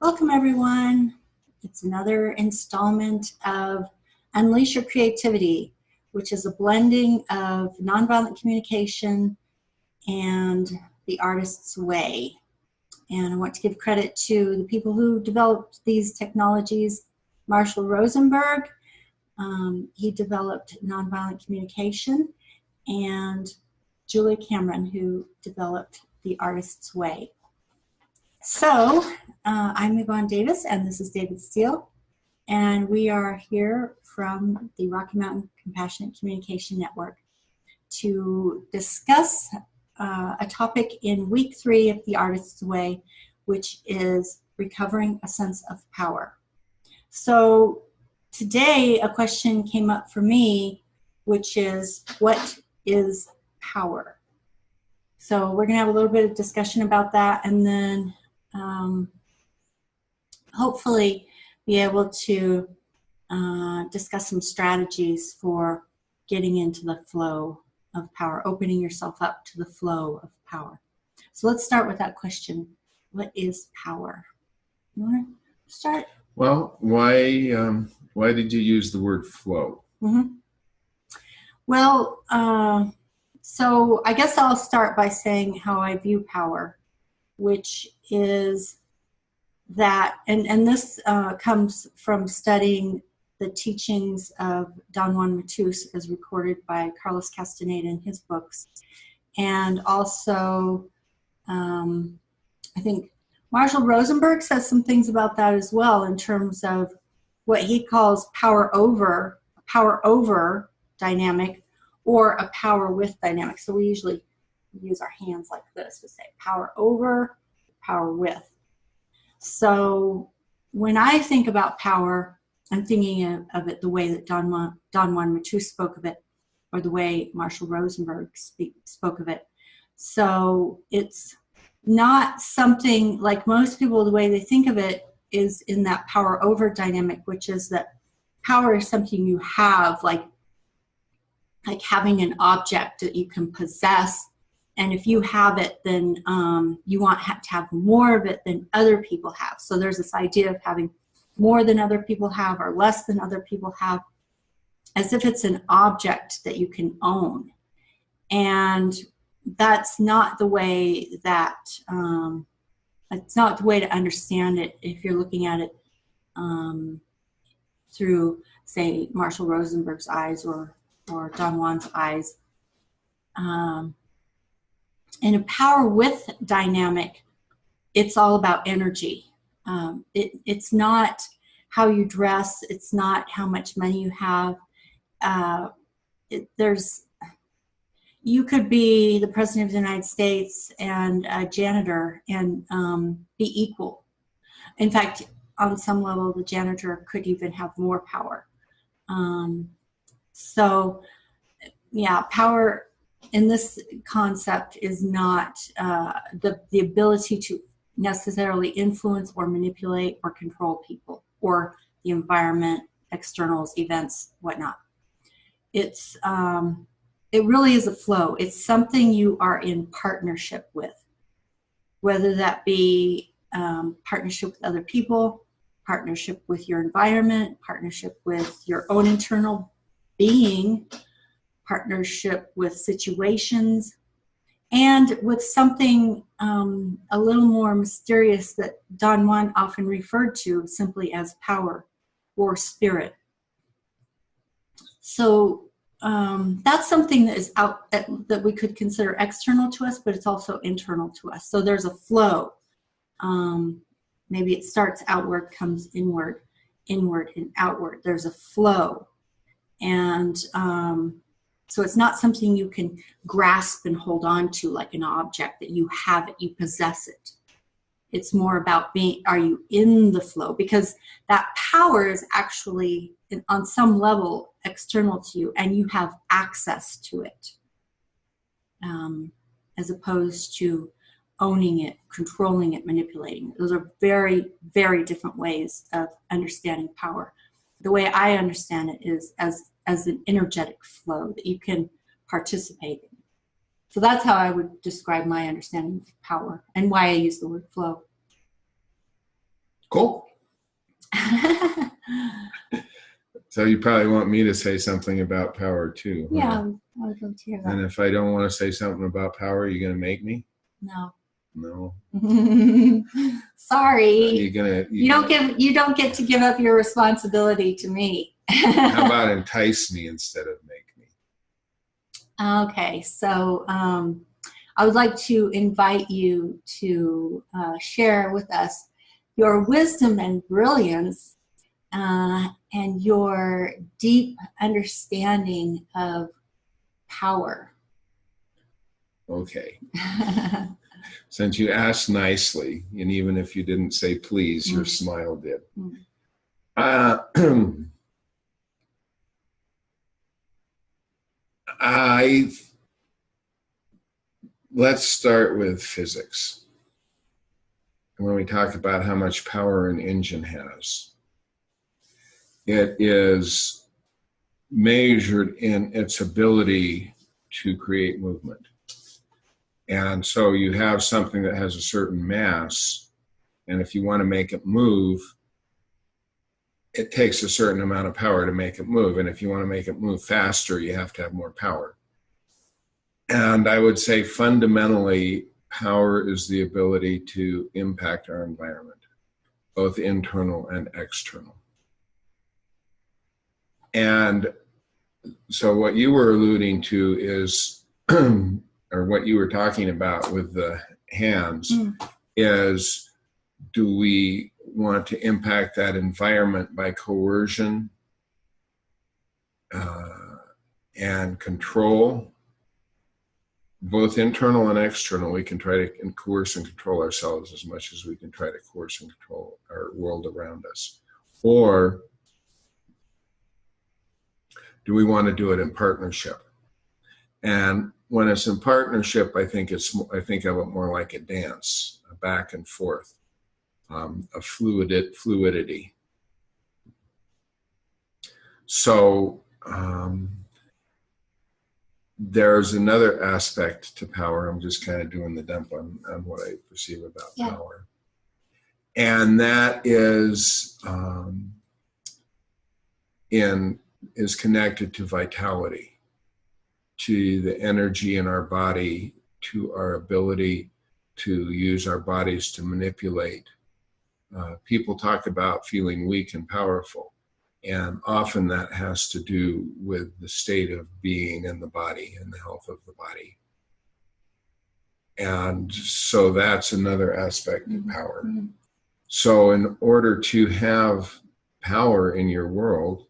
Welcome everyone. It's another installment of Unleash Your Creativity, which is a blending of nonviolent communication and the artist's way. And I want to give credit to the people who developed these technologies. Marshall Rosenberg, he developed nonviolent communication, and Julia Cameron, who developed the artist's way. So, I'm Yvonne Davis, and this is David Steele, and we are here from the Rocky Mountain Compassionate Communication Network to discuss a topic in week 3 of the Artist's Way, which is recovering a sense of power. So today a question came up for me, which is, what is power? So we're going to have a little bit of discussion about that, and then hopefully be able to discuss some strategies for getting into the flow of power, opening yourself up to the flow of power. So let's start with that question. What is power? You want to start? Well, why did you use the word flow? Mm-hmm. Well, so I guess I'll start by saying how I view power, which is that, and this comes from studying the teachings of Don Juan Matus as recorded by Carlos Castaneda in his books, and also I think Marshall Rosenberg says some things about that as well in terms of what he calls power over dynamic, or a power with dynamic. So we usually use our hands like this to say power over, power with. So when I think about power, I'm thinking of it the way that Don Juan Matus spoke of it, or the way Marshall Rosenberg spoke of it. So it's not something like most people, the way they think of it is in that power over dynamic, which is that power is something you have, like having an object that you can possess. And if you have it, then you want to have more of it than other people have. So there's this idea of having more than other people have or less than other people have, as if it's an object that you can own. And that's not the way that, it's not the way to understand it if you're looking at it through, say, Marshall Rosenberg's eyes or Don Juan's eyes. In a power with dynamic, it's all about energy. It's not how you dress. It's not how much money you have. You could be the President of the United States and a janitor and be equal. In fact, on some level, the janitor could even have more power. So, yeah, power in this concept is not the ability to necessarily influence or manipulate or control people or the environment, externals, events, whatnot. It's it really is a flow. It's something you are in partnership with, whether that be partnership with other people, partnership with your environment, partnership with your own internal being, partnership with situations, and with something a little more mysterious that Don Juan often referred to simply as power or spirit. So that's something that is out that we could consider external to us, but it's also internal to us. So there's a flow. Maybe it starts outward, comes inward, inward and outward. There's a flow. And so it's not something you can grasp and hold on to like an object that you have it, you possess it. It's more about are you in the flow? Because that power is actually on some level external to you, and you have access to it, as opposed to owning it, controlling it, manipulating it. Those are very, very different ways of understanding power. The way I understand it is as an energetic flow that you can participate in. So that's how I would describe my understanding of power and why I use the word flow. Cool. So you probably want me to say something about power too. Huh? Yeah, I would love to hear that. And if I don't want to say something about power, you're going to make me? No. No. Sorry. You don't get to give up your responsibility to me. How about entice me instead of make me? Okay, so I would like to invite you to share with us your wisdom and brilliance and your deep understanding of power. Okay. Since you asked nicely, and even if you didn't say please, your smile did. Let's start with physics. When we talk about how much power an engine has, it is measured in its ability to create movement. And so you have something that has a certain mass, and if you want to make it move, it takes a certain amount of power to make it move. And if you want to make it move faster, you have to have more power. And I would say fundamentally, power is the ability to impact our environment, both internal and external. And so what you were alluding to is, or what you were talking about with the hands, is, do we want to impact that environment by coercion and control, both internal and external? We can try to coerce and control ourselves as much as we can try to coerce and control our world around us. Or do we want to do it in partnership? And when it's in partnership, I think of it more like a dance, a back and forth, a fluidity. So there's another aspect to power. I'm just kind of doing the dump on what I perceive about power. And that is is connected to vitality, to the energy in our body, to our ability to use our bodies to manipulate. People talk about feeling weak and powerful, and often that has to do with the state of being in the body and the health of the body. And so that's another aspect of power. So in order to have power in your world,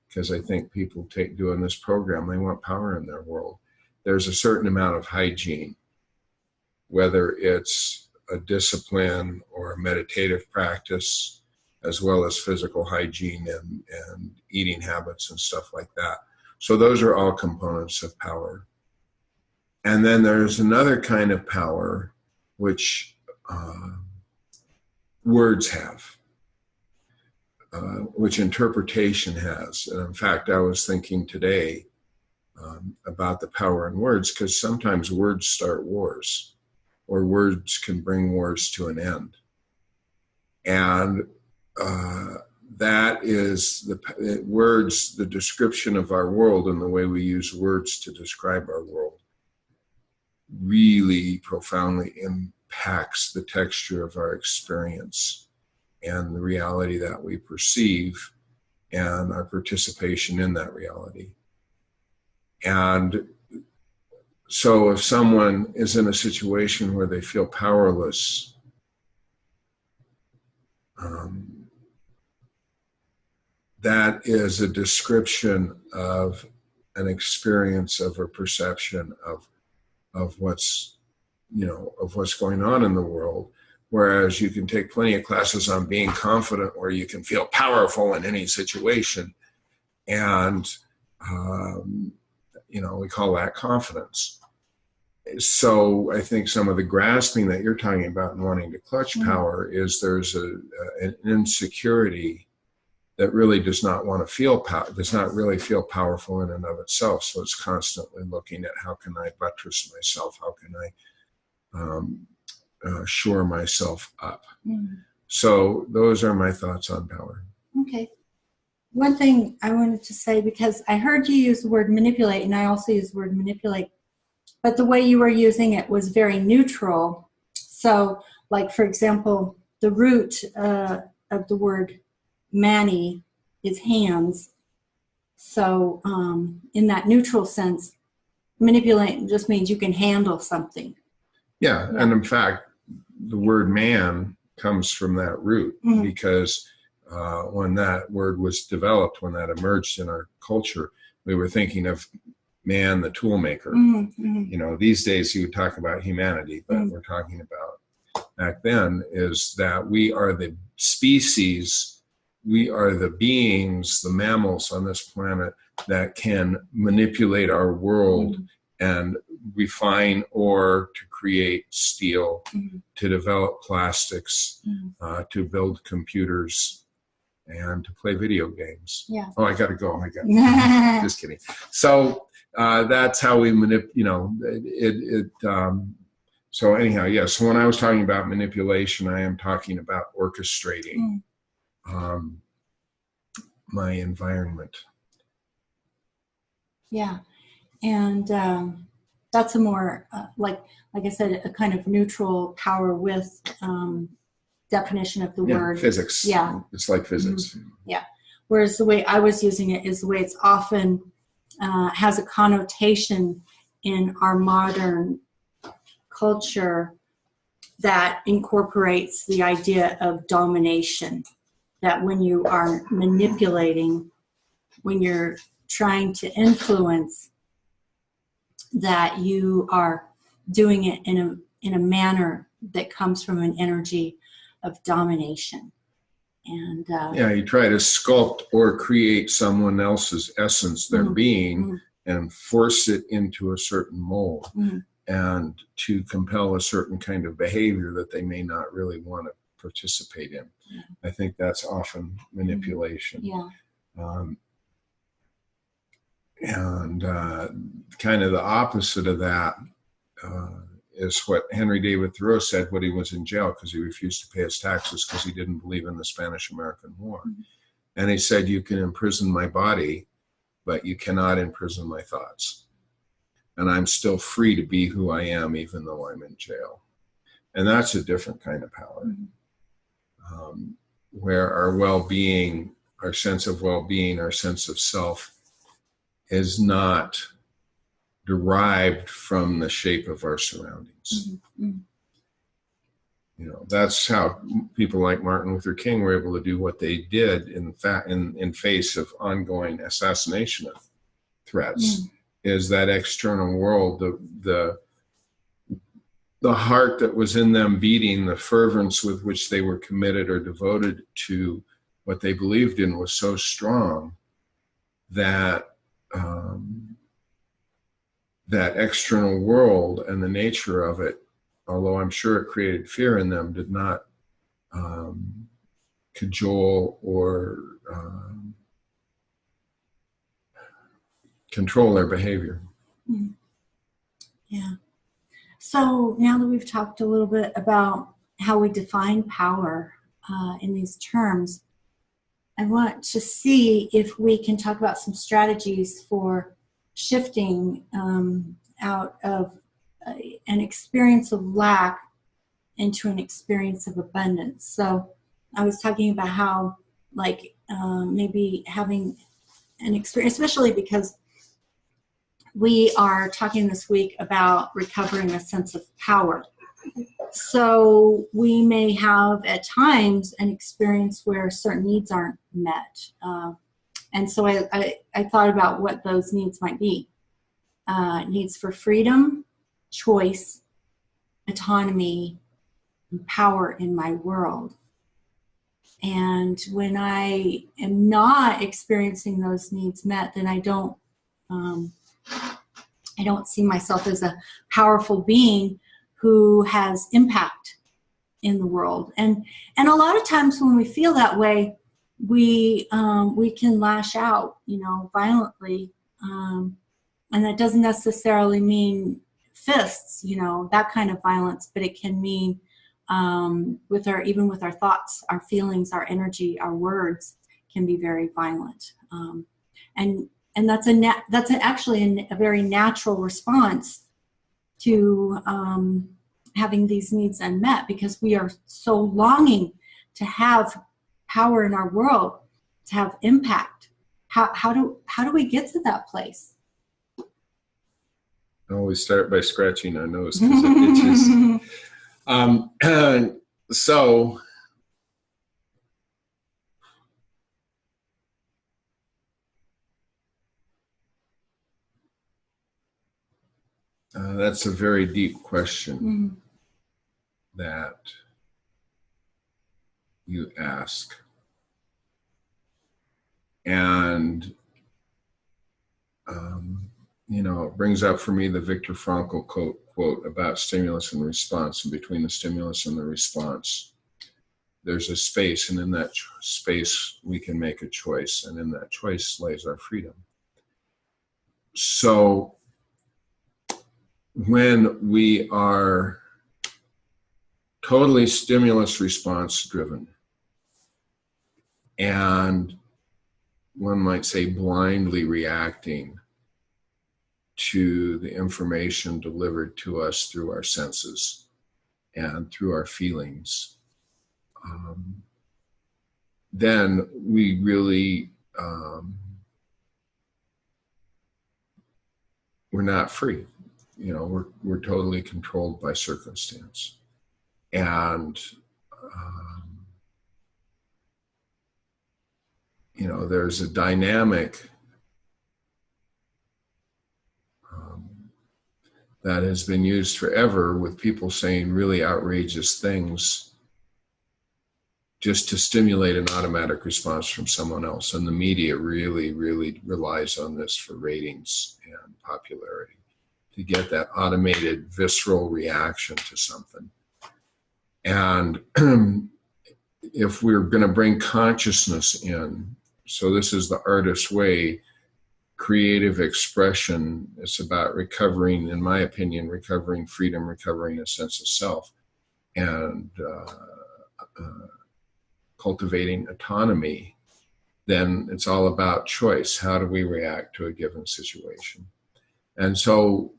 because I think people doing this program, they want power in their world, there's a certain amount of hygiene, whether it's a discipline or a meditative practice, as well as physical hygiene and eating habits and stuff like that. So those are all components of power. And then there's another kind of power which words have, which interpretation has. And in fact, I was thinking today about the power in words, because sometimes words start wars, or words can bring wars to an end. And that is words, the description of our world and the way we use words to describe our world really profoundly impacts the texture of our experience and the reality that we perceive and our participation in that reality. And so if someone is in a situation where they feel powerless, that is a description of an experience, of a perception of what's going on in the world. Whereas you can take plenty of classes on being confident, where you can feel powerful in any situation. And, we call that confidence. So I think some of the grasping that you're talking about and wanting to clutch power is there's an insecurity that really does not want to feel does not really feel powerful in and of itself. So it's constantly looking at, how can I buttress myself? How can I shore myself up? So those are my thoughts on power. Okay. One thing I wanted to say, because I heard you use the word manipulate, and I also use the word manipulate, but the way you were using it was very neutral. So, like, for example, the root of the word mani is hands. So, in that neutral sense, manipulate just means you can handle something. Yeah, and in fact, the word man comes from that root, because when that word was developed, when that emerged in our culture, we were thinking of man, the tool maker. You know, these days you would talk about humanity, but we're talking about back then is that we are the species, we are the beings, the mammals on this planet that can manipulate our world and refine ore to create steel, to develop plastics, to build computers, and to play video games. Yeah. Oh, I got to go. Just kidding. So that's how we manipulate. You know, so anyhow, yes. Yeah, so when I was talking about manipulation, I am talking about orchestrating my environment. Yeah, and that's a more like I said, a kind of neutral power with definition of the word. Physics. Yeah, it's like physics. Yeah, whereas the way I was using it is the way it's often has a connotation in our modern culture that incorporates the idea of domination. That when you are manipulating, when you're trying to influence, that you are doing it in a manner that comes from an energy of domination. And you try to sculpt or create someone else's essence, their being, and force it into a certain mold, and to compel a certain kind of behavior that they may not really want to participate in. I think that's often manipulation. And kind of the opposite of that is what Henry David Thoreau said when he was in jail because he refused to pay his taxes because he didn't believe in the Spanish-American War. And he said, you can imprison my body, but you cannot imprison my thoughts. And I'm still free to be who I am, even though I'm in jail. And that's a different kind of power, where our well-being, our sense of well-being, our sense of self is not derived from the shape of our surroundings. You know, that's how people like Martin Luther King were able to do what they did in face of ongoing assassination of threats. Is that external world, the heart that was in them beating, the fervence with which they were committed or devoted to what they believed in was so strong that that external world and the nature of it, although I'm sure it created fear in them, did not cajole or control their behavior. Yeah. So now that we've talked a little bit about how we define power in these terms, I want to see if we can talk about some strategies for shifting out of an experience of lack into an experience of abundance. So I was talking about how, like, maybe having an experience, especially because we are talking this week about recovering a sense of power. So we may have at times an experience where certain needs aren't met. And so I thought about what those needs might be. Needs for freedom, choice, autonomy, and power in my world. And when I am not experiencing those needs met, then I don't see myself as a powerful being who has impact in the world. And a lot of times when we feel that way, we can lash out, violently. And that doesn't necessarily mean fists, that kind of violence, but it can mean even with our thoughts, our feelings, our energy, our words can be very violent. And that's actually a very natural response to having these needs unmet, because we are so longing to have power in our world, to have impact. How do we get to that place? Well, we start by scratching our nose because it itches. So that's a very deep question that you ask. And, it brings up for me the Viktor Frankl quote about stimulus and response. And between the stimulus and the response, there's a space. And in that space, we can make a choice. And in that choice lays our freedom. So when we are totally stimulus response driven, and one might say blindly reacting to the information delivered to us through our senses and through our feelings, then we really, we're not free. We're totally controlled by circumstance. And, there's a dynamic that has been used forever with people saying really outrageous things just to stimulate an automatic response from someone else. And the media really, really relies on this for ratings and popularity, to get that automated, visceral reaction to something. And if we're going to bring consciousness in, so this is the artist's way, creative expression, it's about recovering, in my opinion, recovering freedom, recovering a sense of self, and cultivating autonomy, then it's all about choice. How do we react to a given situation? And so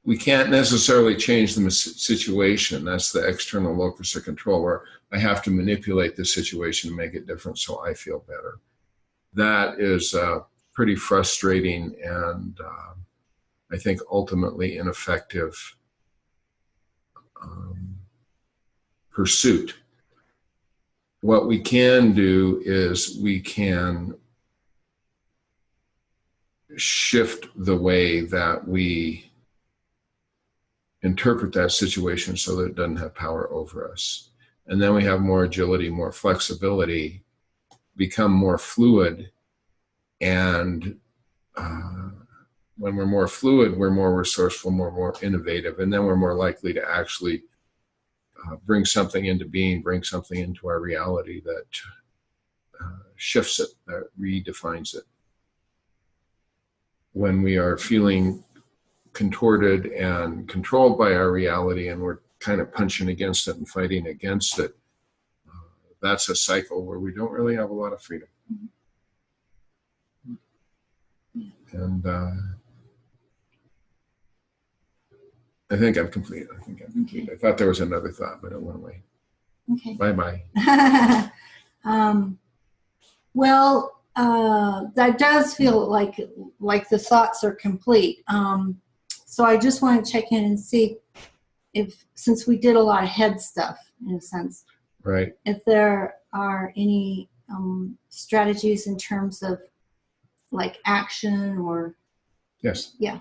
we can't necessarily change the situation. That's the external locus of control, where I have to manipulate the situation to make it different so I feel better. That is pretty frustrating and I think ultimately ineffective pursuit. What we can do is we can shift the way that we interpret that situation so that it doesn't have power over us. And then we have more agility, more flexibility, become more fluid. And when we're more fluid, we're more resourceful, more innovative, and then we're more likely to actually bring something into being, bring something into our reality that shifts it, that redefines it. When we are feeling contorted and controlled by our reality and we're kind of punching against it and fighting against it, that's a cycle where we don't really have a lot of freedom. And I think I'm complete. Okay. I thought there was another thought, but it went away. Okay. Bye-bye. That does feel like the thoughts are complete. So I just want to check in and see if, since we did a lot of head stuff in a sense, right, if there are any strategies in terms of like action or. Yes. Yeah.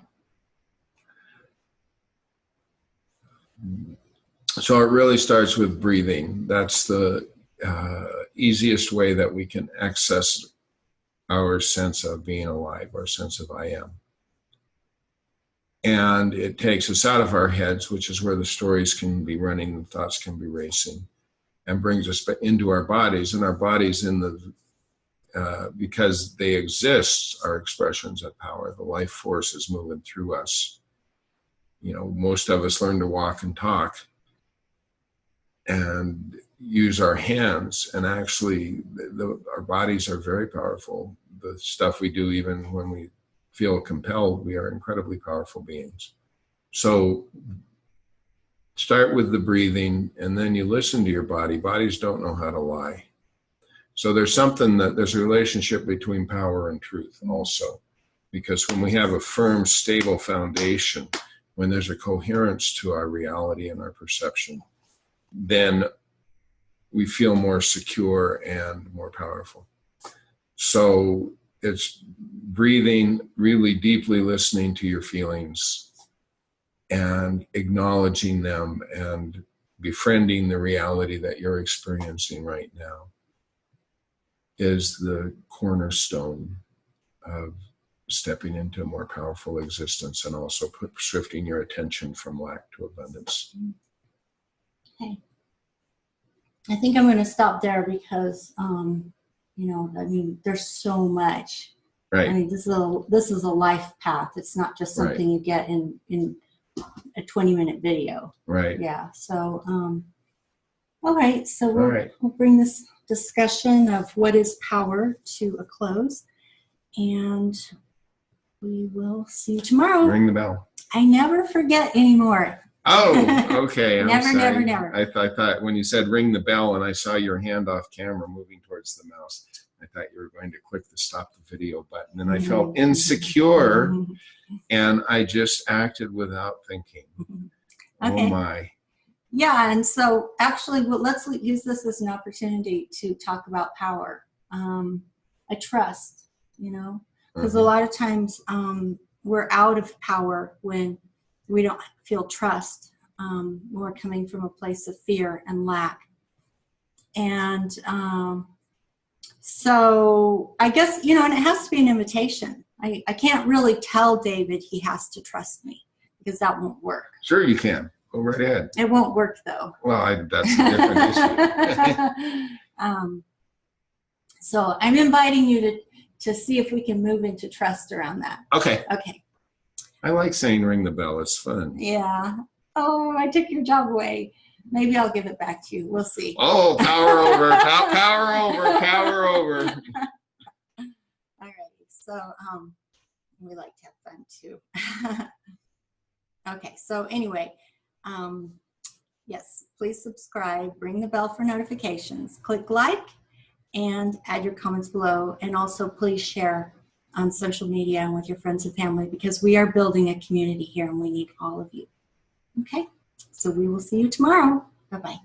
So it really starts with breathing. That's the easiest way that we can access our sense of being alive, our sense of I am. And it takes us out of our heads, which is where the stories can be running, the thoughts can be racing, and brings us into our bodies. And our bodies, because they exist, are expressions of power. The life force is moving through us. Most of us learn to walk and talk and use our hands. And actually, our bodies are very powerful. The stuff we do, even when we feel compelled, we are incredibly powerful beings. So start with the breathing, and then you listen to your body. Bodies don't know how to lie. So there's a relationship between power and truth also. Because when we have a firm, stable foundation, when there's a coherence to our reality and our perception, then we feel more secure and more powerful. So it's breathing, really deeply listening to your feelings and acknowledging them and befriending the reality that you're experiencing right now is the cornerstone of stepping into a more powerful existence, and also shifting your attention from lack to abundance. Okay. I think I'm going to stop there because, there's so much. Right. I mean, this is a life path. It's not just something you get in a 20-minute video. Right. Yeah. So, all right. So we'll bring this discussion of what is power to a close, and we will see you tomorrow. Ring the bell. I never forget anymore. Oh, okay. Never. I thought when you said ring the bell and I saw your hand off camera moving towards the mouse, I thought you were going to click the stop the video button. And I felt insecure, and I just acted without thinking. Okay. Oh, my. Yeah, and so actually, let's use this as an opportunity to talk about power. A trust, because a lot of times we're out of power when we don't feel trust. We're coming from a place of fear and lack. And so I guess, and it has to be an invitation. I can't really tell David he has to trust me, because that won't work. Sure you can. Go right ahead. It won't work, though. Well, that's a different issue. So I'm inviting you to see if we can move into trust around that. Okay. Okay. I like saying ring the bell. It's fun. Yeah. Oh, I took your job away. Maybe I'll give it back to you. We'll see. Oh, power over. Power over. Power over. All right. So we like to have fun, too. Okay. So anyway, yes, please subscribe, ring the bell for notifications, click like, and add your comments below. And also please share on social media and with your friends and family, because we are building a community here and we need all of you. Okay, so we will see you tomorrow. Bye-bye.